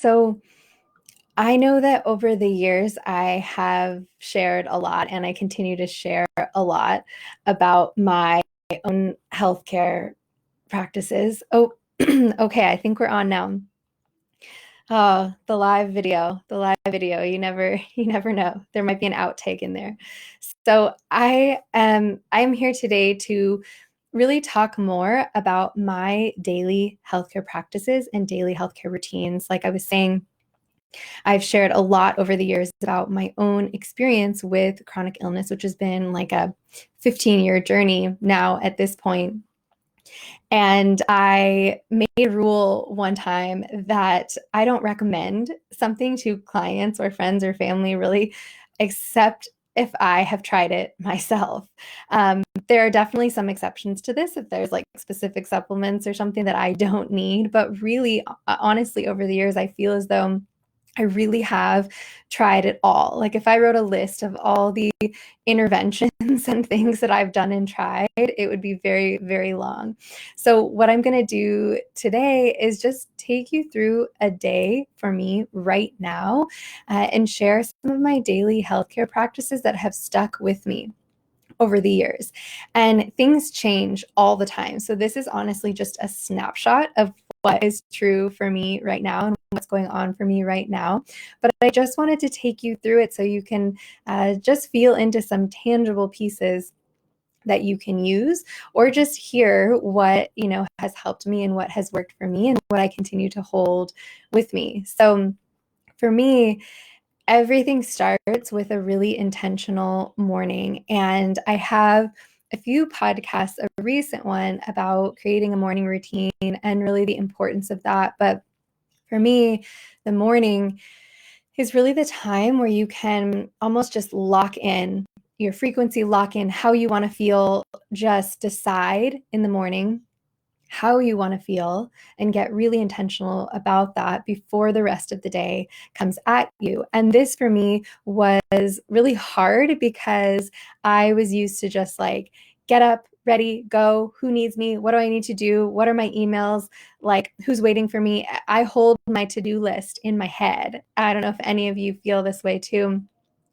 So I know that over the years, I have shared a lot and I continue to share a lot about my own healthcare practices. Oh, okay. I think we're on now. Oh, the live video. You never know. There might be an outtake in there. So I'm here today to really talk more about my daily healthcare practices and daily healthcare routines. Like I was saying, I've shared a lot over the years about my own experience with chronic illness, which has been like a 15-year journey now at this point. And I made a rule one time that I don't recommend something to clients or friends or family really, except if I have tried it myself. There are definitely some exceptions to this if there's like specific supplements or something that I don't need. But really, honestly, over the years, I feel as though I really have tried it all. Like if I wrote a list of all the interventions and things that I've done and tried, it would be very, very long. So, what I'm going to do today is just take you through a day for me right now and share some of my daily healthcare practices that have stuck with me over the years. And things change all the time. So this is honestly just a snapshot of what is true for me right now and what's going on for me right now. But I just wanted to take you through it so you can just feel into some tangible pieces that you can use or just hear what has helped me and what has worked for me and what I continue to hold with me. So for me, everything starts with a really intentional morning. And I have a few podcasts, a recent one about creating a morning routine and really the importance of that. But for me, the morning is really the time where you can almost just lock in your frequency, lock in how you want to feel, just decide in the morning how you want to feel and get really intentional about that before the rest of the day comes at you. And this for me was really hard because I was used to just like get up, ready, go, who needs me, what do I need to do, what are my emails, like who's waiting for me. I hold my to-do list in my head. I don't know if any of you feel this way too.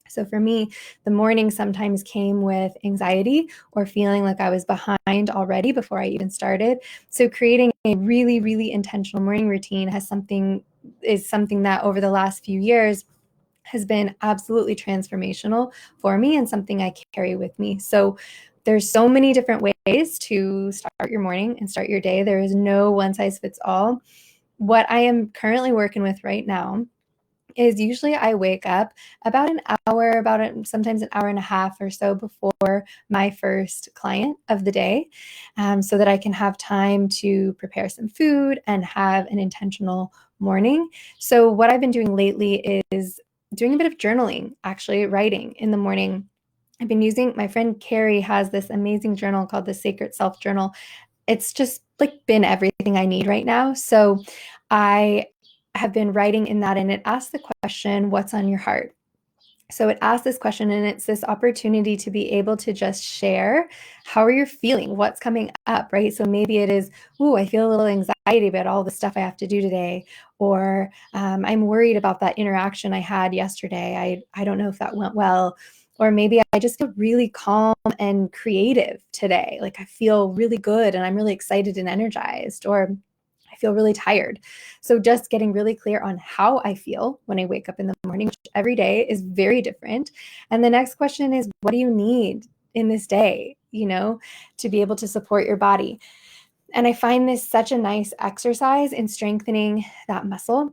So for me, the morning sometimes came with anxiety or feeling like I was behind already before I even started. So creating a really, really intentional morning routine is something that over the last few years has been absolutely transformational for me and something I carry with me. So there's so many different ways to start your morning and start your day. There is no one size fits all. What I am currently working with right now is usually I wake up about an hour, sometimes an hour and a half or so before my first client of the day, so that I can have time to prepare some food and have an intentional morning. So what I've been doing lately is doing a bit of journaling, actually writing in the morning. I've been using, my friend Carrie has this amazing journal called the Sacred Self Journal. It's just like been everything I need right now. So I have been writing in that, and it asks the question, what's on your heart? So it asks this question, and it's this opportunity to be able to just share how are you feeling, what's coming up, right? So maybe it is, ooh, I feel a little anxiety about all the stuff I have to do today, or I'm worried about that interaction I had yesterday. I don't know if that went well. Or maybe I just feel really calm and creative today. Like I feel really good and I'm really excited and energized. Or I feel really tired. So just getting really clear on how I feel when I wake up in the morning, which every day is very different. And the next question is, what do you need in this day, to be able to support your body? And I find this such a nice exercise in strengthening that muscle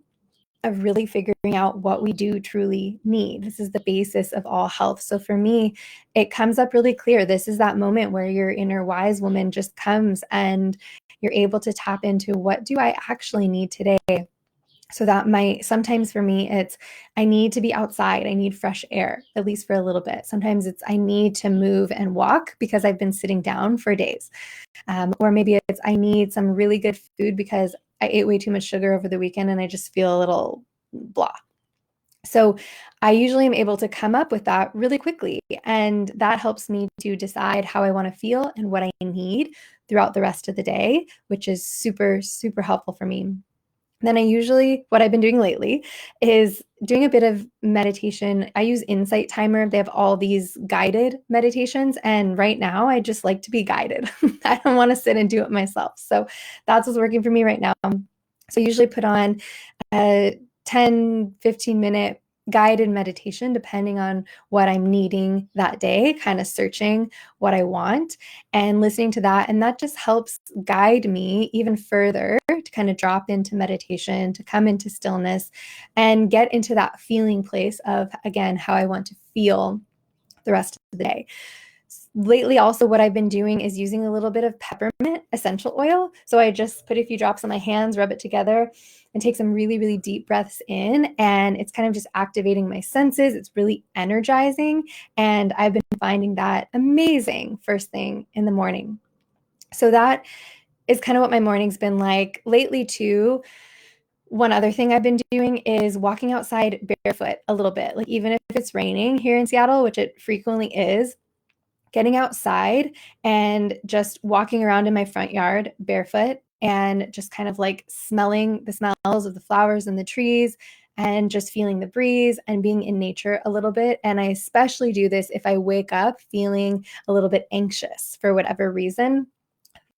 of really figuring out what we do truly need. This is the basis of all health. So for me, it comes up really clear. This is that moment where your inner wise woman just comes and you're able to tap into, what do I actually need today? So that might, sometimes for me, it's I need to be outside. I need fresh air, at least for a little bit. Sometimes it's I need to move and walk because I've been sitting down for days. Or maybe it's I need some really good food because I ate way too much sugar over the weekend and I just feel a little blah. So I usually am able to come up with that really quickly. And that helps me to decide how I want to feel and what I need throughout the rest of the day, which is super, super helpful for me. Then what I've been doing lately is doing a bit of meditation. I use Insight Timer. They have all these guided meditations. And right now, I just like to be guided. I don't want to sit and do it myself. So that's what's working for me right now. So I usually put on a 10-15 minute guided meditation, depending on what I'm needing that day, kind of searching what I want and listening to that. And that just helps guide me even further to kind of drop into meditation, to come into stillness and get into that feeling place of, again, how I want to feel the rest of the day. Lately, also, what I've been doing is using a little bit of peppermint essential oil. So I just put a few drops on my hands, rub it together, and take some really, really deep breaths in. And it's kind of just activating my senses. It's really energizing. And I've been finding that amazing first thing in the morning. So that is kind of what my morning's been like lately, too. One other thing I've been doing is walking outside barefoot a little bit. Like, even if it's raining here in Seattle, which it frequently is, getting outside and just walking around in my front yard barefoot and just kind of like smelling the smells of the flowers and the trees and just feeling the breeze and being in nature a little bit. And I especially do this if I wake up feeling a little bit anxious for whatever reason.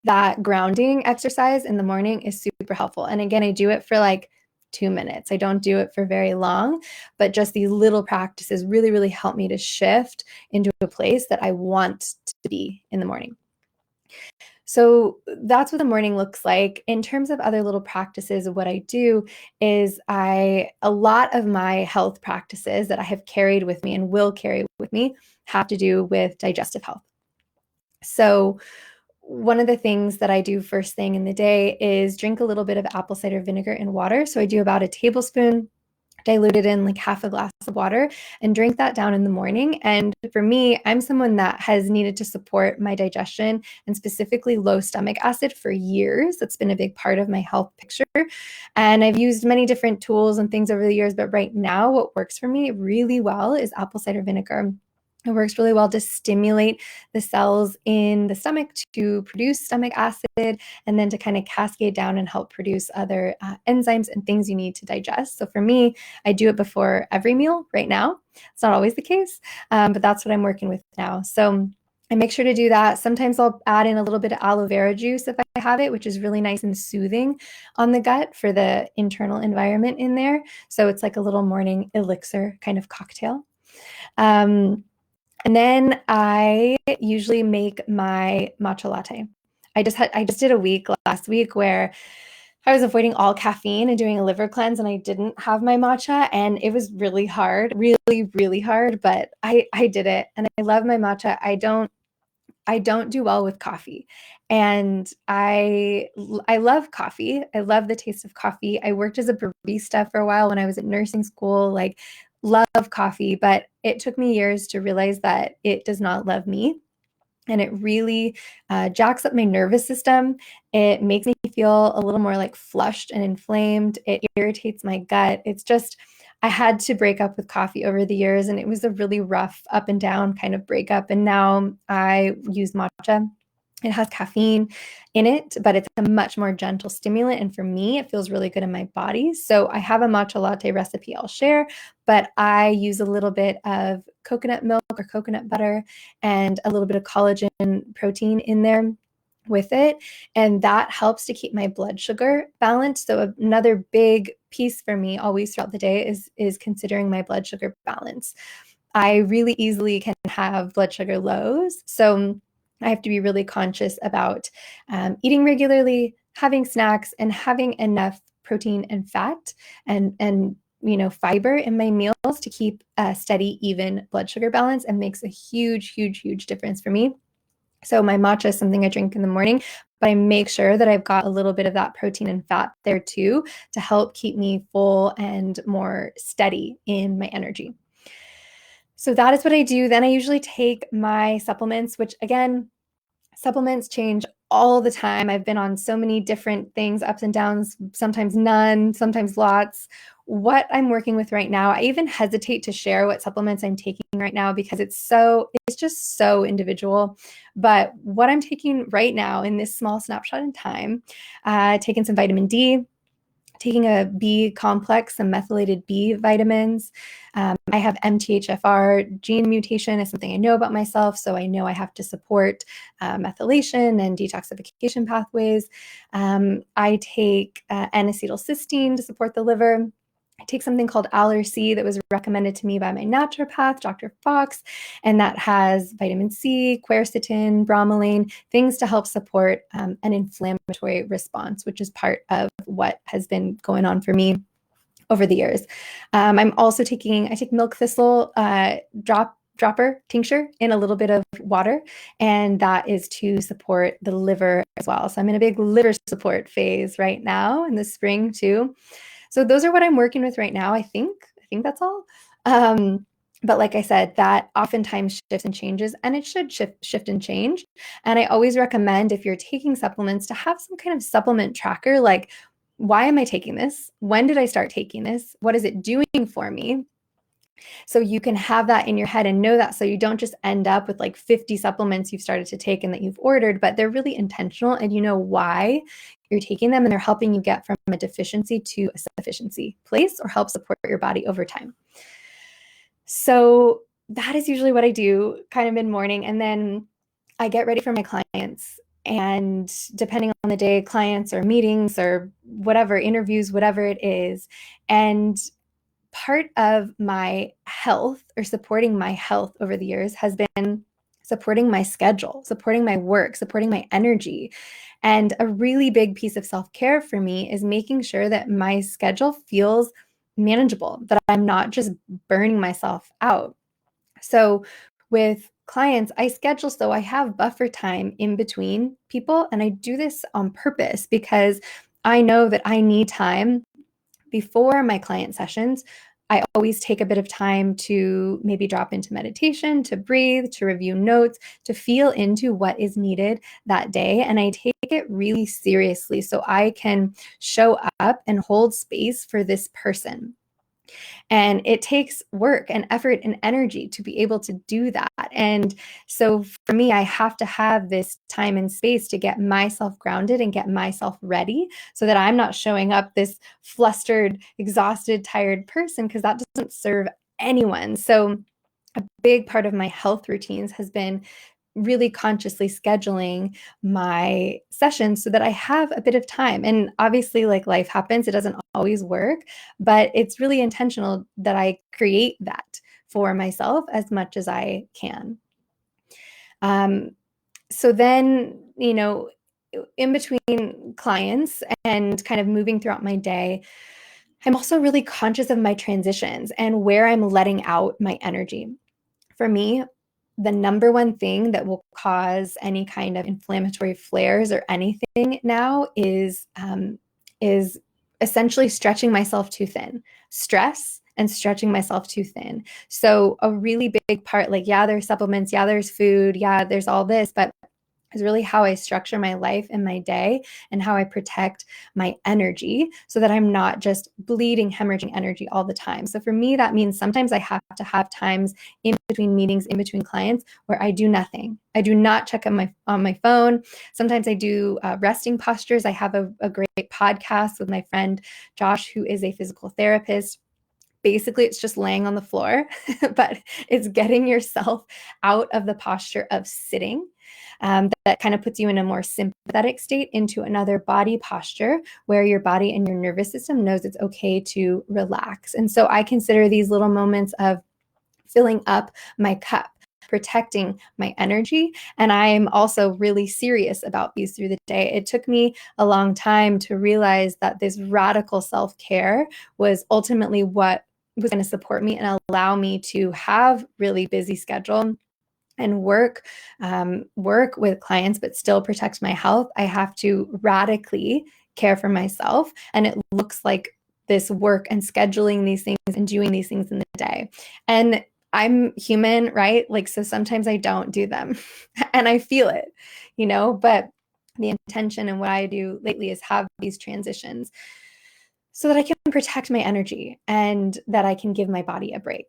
That grounding exercise in the morning is super helpful. And again, I do it for like 2 minutes. I don't do it for very long, but just these little practices really, really help me to shift into a place that I want to be in the morning. So that's what the morning looks like. In terms of other little practices, what I do is a lot of my health practices that I have carried with me and will carry with me have to do with digestive health. So one of the things that I do first thing in the day is drink a little bit of apple cider vinegar in water. So I do about a tablespoon, diluted in like half a glass of water, and drink that down in the morning. And for me, I'm someone that has needed to support my digestion and specifically low stomach acid for years. That's been a big part of my health picture. And I've used many different tools and things over the years, but right now, what works for me really well is apple cider vinegar. It works really well to stimulate the cells in the stomach to produce stomach acid and then to kind of cascade down and help produce other enzymes and things you need to digest. So for me, I do it before every meal right now. It's not always the case, but that's what I'm working with now. So I make sure to do that. Sometimes I'll add in a little bit of aloe vera juice if I have it, which is really nice and soothing on the gut for the internal environment in there. So it's like a little morning elixir kind of cocktail. And then I usually make my matcha latte. I just did a week last week where I was avoiding all caffeine and doing a liver cleanse, and I didn't have my matcha, and it was really hard, really, really hard, but I did it, and I love my matcha. I don't do well with coffee, and I love coffee. I love the taste of coffee. I worked as a barista for a while when I was at nursing school, like, love coffee, but it took me years to realize that it does not love me, and it really jacks up my nervous system. It makes me feel a little more like flushed and inflamed. It irritates my gut. It's just, I had to break up with coffee over the years, and it was a really rough up and down kind of breakup. And now I use matcha. It has caffeine in it, but it's a much more gentle stimulant. And for me, it feels really good in my body. So I have a matcha latte recipe I'll share, but I use a little bit of coconut milk or coconut butter and a little bit of collagen protein in there with it. And that helps to keep my blood sugar balanced. So another big piece for me always throughout the day is considering my blood sugar balance. I really easily can have blood sugar lows. So I have to be really conscious about eating regularly, having snacks, and having enough protein and fat and fiber in my meals to keep a steady, even blood sugar balance, and makes a huge, huge, huge difference for me. So my matcha is something I drink in the morning, but I make sure that I've got a little bit of that protein and fat there too to help keep me full and more steady in my energy. So that is what I do. Then I usually take my supplements, which again, supplements change all the time. I've been on so many different things, ups and downs, sometimes none, sometimes lots. What I'm working with right now, I even hesitate to share what supplements I'm taking right now because it's just so individual. But what I'm taking right now in this small snapshot in time, taking some vitamin D, taking a B complex, some methylated B vitamins. I have MTHFR gene mutation is something I know about myself, so I know I have to support methylation and detoxification pathways. I take N-acetylcysteine to support the liver. I take something called Aller-C that was recommended to me by my naturopath, Dr. Fox, and that has vitamin C, quercetin, bromelain, things to help support an inflammatory response, which is part of what has been going on for me over the years. I'm also I take milk thistle dropper tincture in a little bit of water, and that is to support the liver as well. So I'm in a big liver support phase right now in the spring too. So those are what I'm working with right now. I think that's all. But like I said, that oftentimes shifts and changes, and it should shift and change. And I always recommend, if you're taking supplements, to have some kind of supplement tracker, like, why am I taking this? When did I start taking this? What is it doing for me? So you can have that in your head and know that, so you don't just end up with like 50 supplements you've started to take and that you've ordered, but they're really intentional and you know why you're taking them, and they're helping you get from a deficiency to a sufficiency place, or help support your body over time. So that is usually what I do kind of mid-morning, and then I get ready for my clients. And depending on the day, clients or meetings or whatever, interviews, whatever it is. And part of my health, or supporting my health over the years, has been supporting my schedule, supporting my work, supporting my energy. And a really big piece of self-care for me is making sure that my schedule feels manageable, that I'm not just burning myself out. So with clients, I schedule so I have buffer time in between people. And I do this on purpose because I know that I need time before my client sessions. I always take a bit of time to maybe drop into meditation, to breathe, to review notes, to feel into what is needed that day. And I take it really seriously so I can show up and hold space for this person. And it takes work and effort and energy to be able to do that. And so for me, I have to have this time and space to get myself grounded and get myself ready, so that I'm not showing up this flustered, exhausted, tired person, because that doesn't serve anyone. So a big part of my health routines has been really consciously scheduling my sessions so that I have a bit of time. And obviously, like, life happens, it doesn't always work, but it's really intentional that I create that for myself as much as I can. So then, in between clients and kind of moving throughout my day, I'm also really conscious of my transitions and where I'm letting out my energy. For me, the number one thing that will cause any kind of inflammatory flares or anything now is essentially stretching myself too thin. Stress and stretching myself too thin. So a really big part, like, yeah, there's supplements, yeah, there's food, yeah, there's all this, but is really how I structure my life and my day, and how I protect my energy, so that I'm not just bleeding, hemorrhaging energy all the time. So for me, that means sometimes I have to have times in between meetings, in between clients, where I do nothing. I do not check on my phone. Sometimes I do resting postures. I have a great podcast with my friend Josh, who is a physical therapist. Basically, it's just laying on the floor, but it's getting yourself out of the posture of sitting. That kind of puts you in a more sympathetic state into another body posture, where your body and your nervous system knows it's okay to relax. And so I consider these little moments of filling up my cup, protecting my energy. And I'm also really serious about these through the day. It took me a long time to realize that this radical self-care was ultimately what was going to support me and allow me to have really busy schedule and work with clients, but still protect my health. I have to radically care for myself. And it looks like this work and scheduling these things and doing these things in the day. And I'm human, right? Like, so sometimes I don't do them and I feel it, but the intention and what I do lately is have these transitions so that I can protect my energy and that I can give my body a break.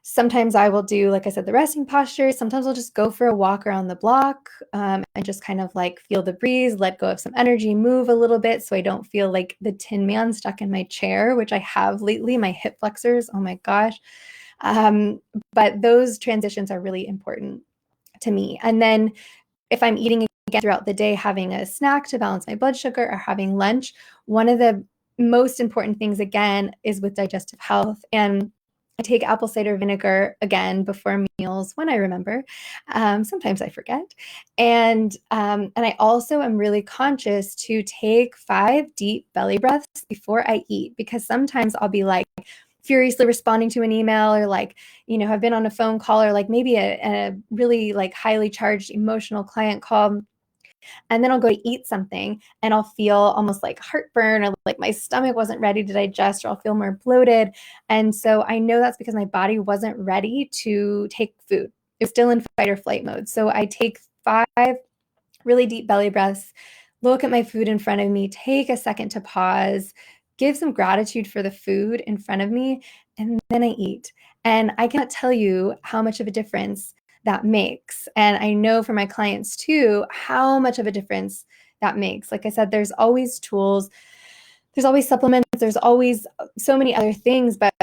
Sometimes I will do, like I said, the resting posture. Sometimes I'll just go for a walk around the block, and just kind of like feel the breeze, let go of some energy, move a little bit so I don't feel like the Tin Man stuck in my chair, which I have lately, my hip flexors. Oh my gosh. But those transitions are really important to me. And then if I'm eating again throughout the day, having a snack to balance my blood sugar or having lunch, one of the most important things again is with digestive health. And I take apple cider vinegar again before meals when I remember. Sometimes I forget, and I also am really conscious to take 5 deep belly breaths before I eat, because sometimes I'll be like furiously responding to an email, or like, have been on a phone call, or like maybe a really like highly charged emotional client call, and then I'll go to eat something and I'll feel almost like heartburn, or like my stomach wasn't ready to digest, or I'll feel more bloated. And so I know that's because my body wasn't ready to take food. It's still in fight or flight mode. So I take 5 really deep belly breaths, look at my food in front of me, take a second to pause, give some gratitude for the food in front of me, and then I eat. And I cannot tell you how much of a difference that makes. And I know for my clients too, how much of a difference that makes. Like I said, there's always tools, there's always supplements, there's always so many other things, but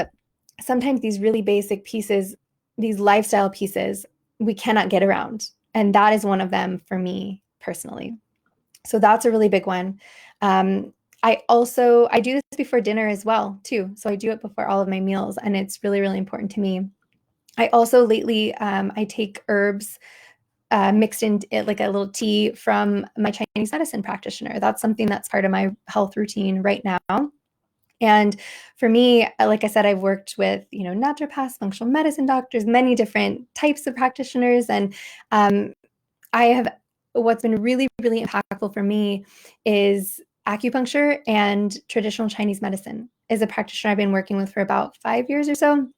sometimes these really basic pieces, these lifestyle pieces, we cannot get around. And that is one of them for me personally. So that's a really big one. I do this before dinner as well too. So I do it before all of my meals, and it's really, really important to me. I also lately, I take herbs mixed in it, like a little tea from my Chinese medicine practitioner. That's something that's part of my health routine right now. And for me, like I said, I've worked with, naturopaths, functional medicine doctors, many different types of practitioners. And um, I have, what's been really, really impactful for me is acupuncture and traditional Chinese medicine. Is a practitioner I've been working with for about 5 years or so.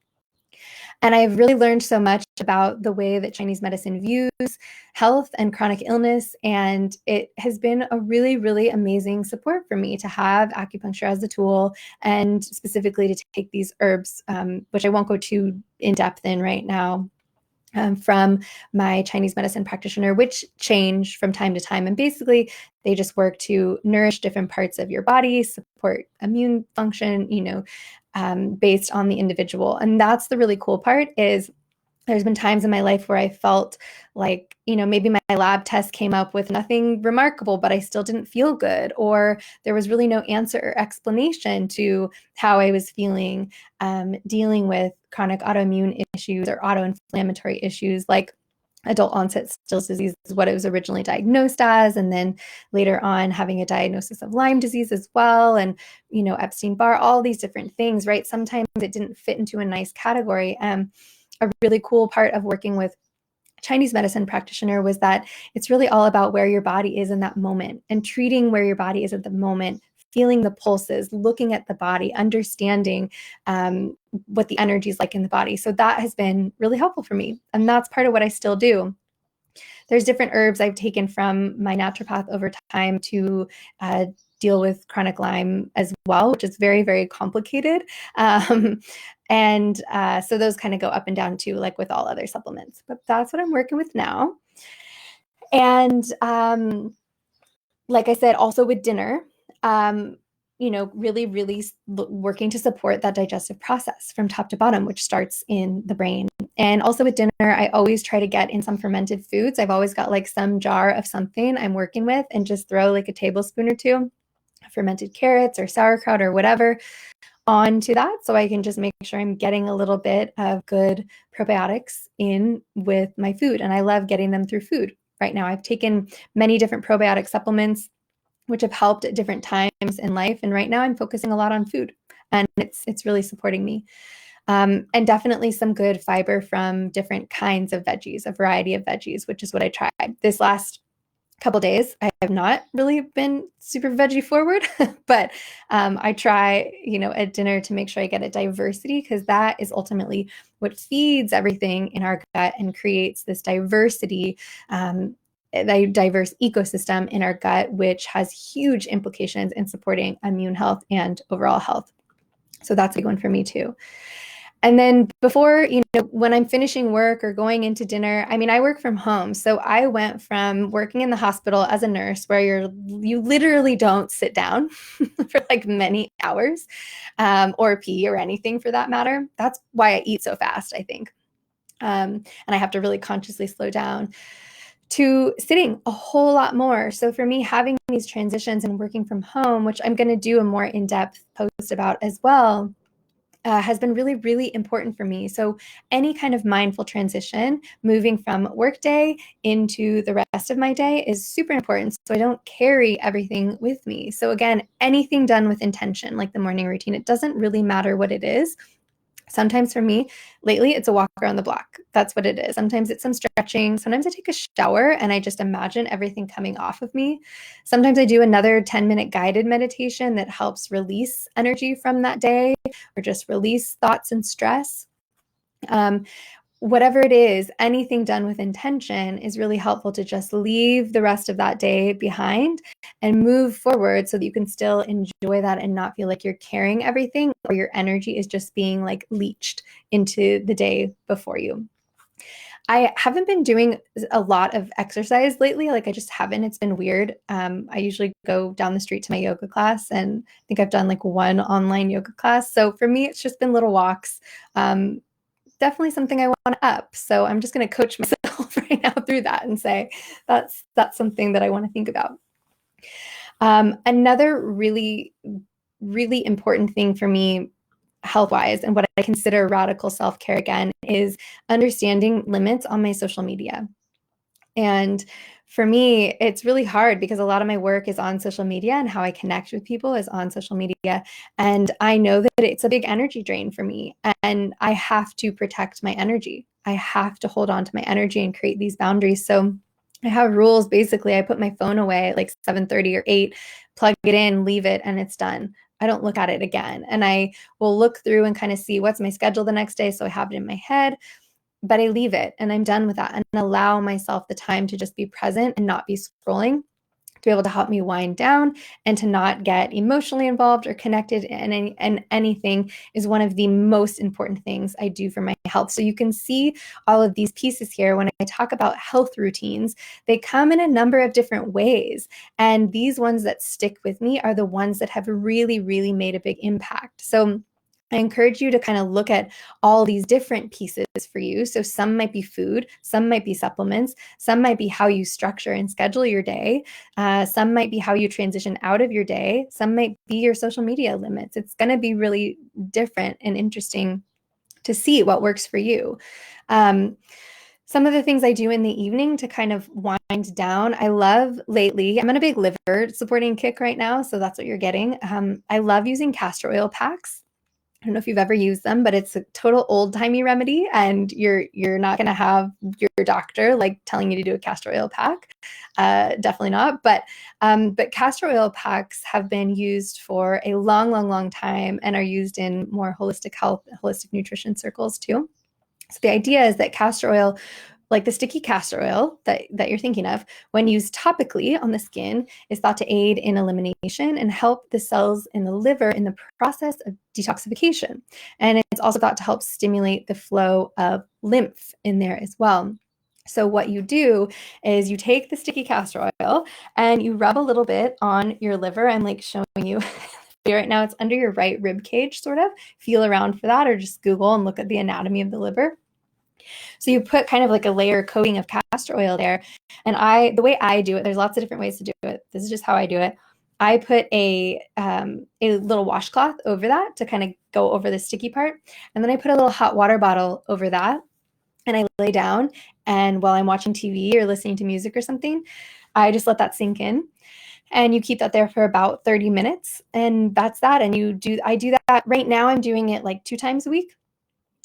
And I've really learned so much about the way that Chinese medicine views health and chronic illness. And it has been a really, really amazing support for me to have acupuncture as a tool, and specifically to take these herbs, which I won't go too in depth in right now, from my Chinese medicine practitioner, which change from time to time. And basically, they just work to nourish different parts of your body, support immune function, based on the individual. And that's the really cool part, is there's been times in my life where I felt like, maybe my lab test came up with nothing remarkable, but I still didn't feel good, or there was really no answer or explanation to how I was feeling, dealing with chronic autoimmune issues or autoinflammatory issues like adult onset Still's disease is what it was originally diagnosed as, and then later on having a diagnosis of Lyme disease as well, and Epstein-Barr, all these different things, right? Sometimes it didn't fit into a nice category. A really cool part of working with Chinese medicine practitioner was that it's really all about where your body is in that moment, and treating where your body is at the moment, feeling the pulses, looking at the body, understanding what the energy is like in the body. So that has been really helpful for me. And that's part of what I still do. There's different herbs I've taken from my naturopath over time to deal with chronic Lyme as well, which is very, very complicated. And so those kind of go up and down too, like with all other supplements. But that's what I'm working with now. And like I said, also with dinner, really, really working to support that digestive process from top to bottom, which starts in the brain. And also with dinner, I always try to get in some fermented foods. I've always got like some jar of something I'm working with, and just throw like a tablespoon or two fermented carrots or sauerkraut or whatever onto that, so I can just make sure I'm getting a little bit of good probiotics in with my food. And I love getting them through food. Right now, I've taken many different probiotic supplements, which have helped at different times in life. And right now, I'm focusing a lot on food, and it's really supporting me. And definitely some good fiber from different kinds of veggies, a variety of veggies, which is what I tried this last couple days. I have not really been super veggie forward, but I try, at dinner to make sure I get a diversity, because that is ultimately what feeds everything in our gut and creates this diversity, the diverse ecosystem in our gut, which has huge implications in supporting immune health and overall health. So that's a big one for me too. And then before, when I'm finishing work or going into dinner, I mean, I work from home. So I went from working in the hospital as a nurse where you literally don't sit down for like many hours, or pee or anything for that matter. That's why I eat so fast, I think. And I have to really consciously slow down to sitting a whole lot more. So for me, having these transitions and working from home, which I'm going to do a more in-depth post about as well, has been really, really important for me. So any kind of mindful transition, moving from workday into the rest of my day is super important. So I don't carry everything with me. So again, anything done with intention, like the morning routine, it doesn't really matter what it is. Sometimes for me, lately, it's a walk around the block. That's what it is. Sometimes it's some stretching. Sometimes I take a shower and I just imagine everything coming off of me. Sometimes I do another 10-minute guided meditation that helps release energy from that day or just release thoughts and stress. Whatever it is, anything done with intention is really helpful to just leave the rest of that day behind and move forward so that you can still enjoy that and not feel like you're carrying everything or your energy is just being like leached into the day before you. I haven't been doing a lot of exercise lately. Like I just haven't. It's been weird. I usually go down the street to my yoga class, and I think I've done like one online yoga class. So for me, it's just been little walks. Definitely something I want to up. So I'm just going to coach myself right now through that and say that's something that I want to think about. Another really, really important thing for me health-wise and what I consider radical self-care again is understanding limits on my social media. And for me, it's really hard because a lot of my work is on social media and how I connect with people is on social media. And I know that it's a big energy drain for me. And I have to protect my energy. I have to hold on to my energy and create these boundaries. So I have rules. Basically, I put my phone away at like 7:30 or 8, plug it in, leave it, and it's done. I don't look at it again. And I will look through and kind of see what's my schedule the next day. So I have it in my head, but I leave it and I'm done with that and allow myself the time to just be present and not be scrolling, to be able to help me wind down and to not get emotionally involved or connected in anything is one of the most important things I do for my health. So you can see all of these pieces here when I talk about health routines. They come in a number of different ways. And these ones that stick with me are the ones that have really, really made a big impact. So I encourage you to kind of look at all these different pieces for you. So some might be food, some might be supplements, some might be how you structure and schedule your day, some might be how you transition out of your day, some might be your social media limits. It's going to be really different and interesting to see what works for you. Some of the things I do in the evening to kind of wind down, I love lately, I'm on a big liver supporting kick right now, so that's what you're getting. I love using castor oil packs. I don't know if you've ever used them, but it's a total old-timey remedy, and you're not going to have your doctor like telling you to do a castor oil pack. Definitely not. But castor oil packs have been used for a long, long, long time and are used in more holistic health, holistic nutrition circles too. So the idea is that castor oil, like the sticky castor oil that you're thinking of, when used topically on the skin, is thought to aid in elimination and help the cells in the liver in the process of detoxification. And it's also thought to help stimulate the flow of lymph in there as well. So what you do is you take the sticky castor oil and you rub a little bit on your liver. I'm like showing you right now, it's under your right rib cage, sort of. Feel around for that, or just Google and look at the anatomy of the liver. So you put kind of like a layer coating of castor oil there. And the way I do it, there's lots of different ways to do it. This is just how I do it. I put a little washcloth over that to kind of go over the sticky part. And then I put a little hot water bottle over that. And I lay down. And while I'm watching TV or listening to music or something, I just let that sink in. And you keep that there for about 30 minutes. And that's that. And I do that right now. I'm doing it like 2 times a week.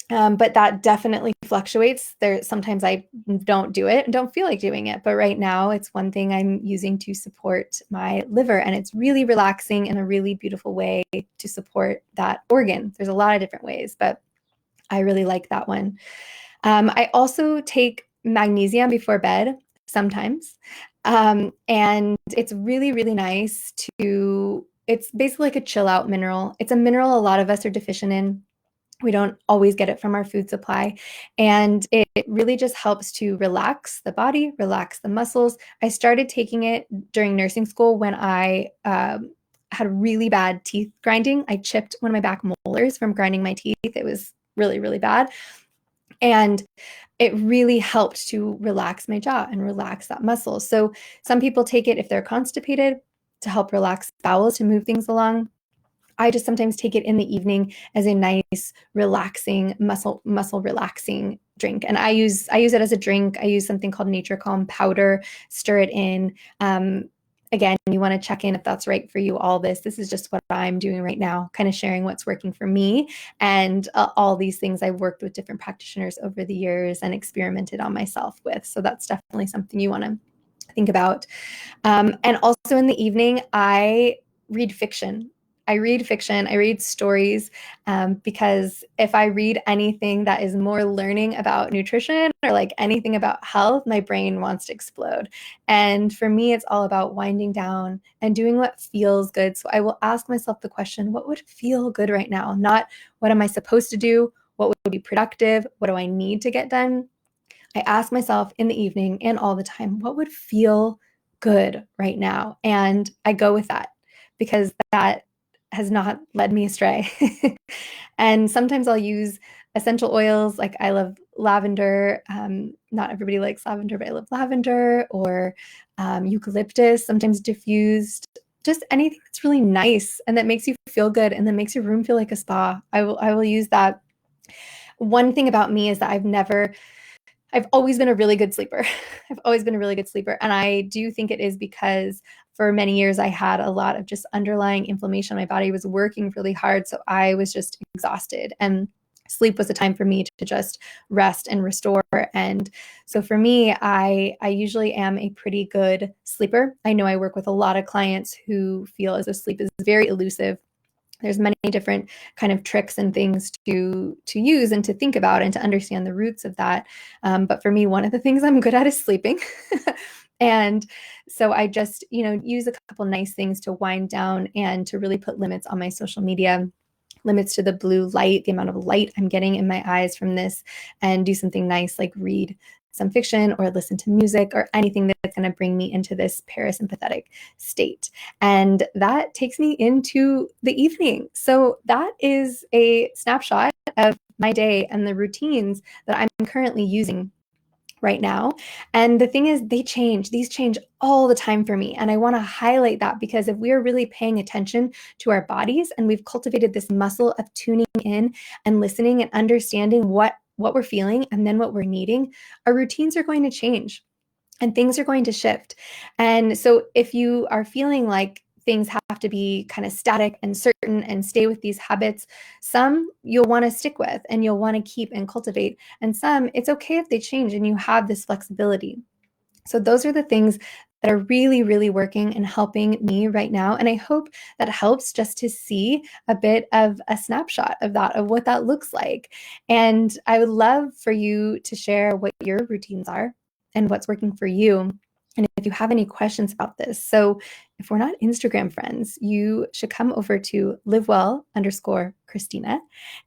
But that definitely fluctuates. Sometimes I don't do it and don't feel like doing it. But right now, it's one thing I'm using to support my liver. And it's really relaxing in a really beautiful way to support that organ. There's a lot of different ways, but I really like that one. I also take magnesium before bed sometimes. And it's really, really nice it's basically like a chill out mineral. It's a mineral a lot of us are deficient in. We don't always get it from our food supply. And it really just helps to relax the body, relax the muscles. I started taking it during nursing school when I had really bad teeth grinding. I chipped one of my back molars from grinding my teeth. It was really, really bad. And it really helped to relax my jaw and relax that muscle. So some people take it if they're constipated to help relax bowels, to move things along. I just sometimes take it in the evening as a nice, relaxing muscle relaxing drink. And I use it as a drink. I use something called Nature Calm powder, stir it in. Again, you want to check in if that's right for you. All this is just what I'm doing right now, kind of sharing what's working for me, and all these things I've worked with different practitioners over the years and experimented on myself with. So that's definitely something you want to think about. And also in the evening, I read fiction. I read fiction, I read stories, because if I read anything that is more learning about nutrition or like anything about health, my brain wants to explode. And for me, it's all about winding down and doing what feels good. So I will ask myself the question, what would feel good right now? Not what am I supposed to do? What would be productive? What do I need to get done? I ask myself in the evening and all the time, what would feel good right now? And I go with that because that has not led me astray. And sometimes I'll use essential oils. Like I love lavender. Not everybody likes lavender, but I love lavender, or eucalyptus, sometimes diffused. Just anything that's really nice and that makes you feel good and that makes your room feel like a spa. I will use that. One thing about me is that I've always been a really good sleeper. I've always been a really good sleeper. And I do think it is because for many years I had a lot of just underlying inflammation. My body was working really hard. So I was just exhausted. And sleep was a time for me to just rest and restore. And so for me, I usually am a pretty good sleeper. I know I work with a lot of clients who feel as though sleep is very elusive. There's many different kind of tricks and things to use and to think about and to understand the roots of that. But for me, one of the things I'm good at is sleeping. And so I just, use a couple nice things to wind down and to really put limits on my social media, limits to the blue light, the amount of light I'm getting in my eyes from this, and do something nice like read some fiction or listen to music or anything that's going to bring me into this parasympathetic state. And that takes me into the evening. So that is a snapshot of my day and the routines that I'm currently using right now. And the thing is, these change all the time for me. And I want to highlight that because if we are really paying attention to our bodies and we've cultivated this muscle of tuning in and listening and understanding what we're feeling and then what we're needing, our routines are going to change and things are going to shift. And so if you are feeling like things have to be kind of static and certain and stay with these habits, some you'll want to stick with and you'll want to keep and cultivate. And some it's okay if they change and you have this flexibility. So those are the things that are really, really working and helping me right now. And I hope that helps just to see a bit of a snapshot of that, of what that looks like. And I would love for you to share what your routines are and what's working for you. And if you have any questions about this, so if we're not Instagram friends, you should come over to livewell_Christina.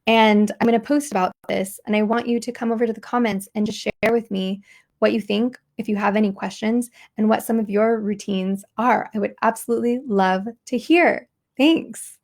And I'm going to post about this. And I want you to come over to the comments and just share with me what you think, if you have any questions, and what some of your routines are. I would absolutely love to hear. Thanks.